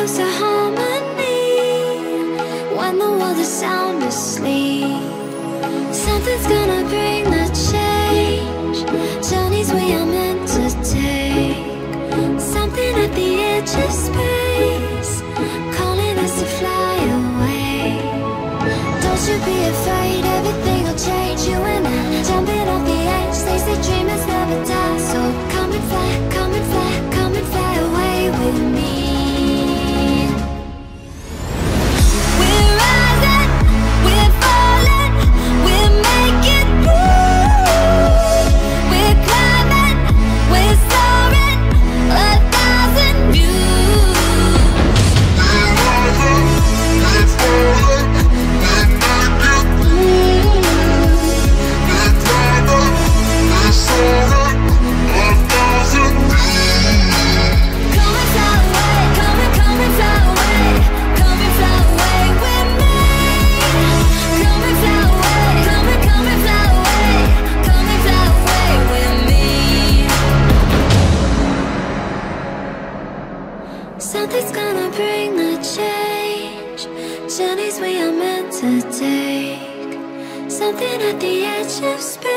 close to harmony when the world is sound asleep. Something's gonna bring the change, journeys we are meant to take. Something at the edge of space, calling us to fly away. Don't you be afraid, everything will change. You and I, jumping off the edge. They say dreamers never die, so come and fly, come and fly, come and fly away with me. We're rising, we're falling, we're making moves. We're climbing, we're soaring, 1,000 views. We're rising, we're falling, we're making moves. We're climbing, we're soaring, 1,000 views. Come and fly away, come and fly away, come and fly away with me. Come and fly away, come and fly away, come and fly away with me. Something's gonna bring the change, journeys we are meant to take. Something at the edge of space.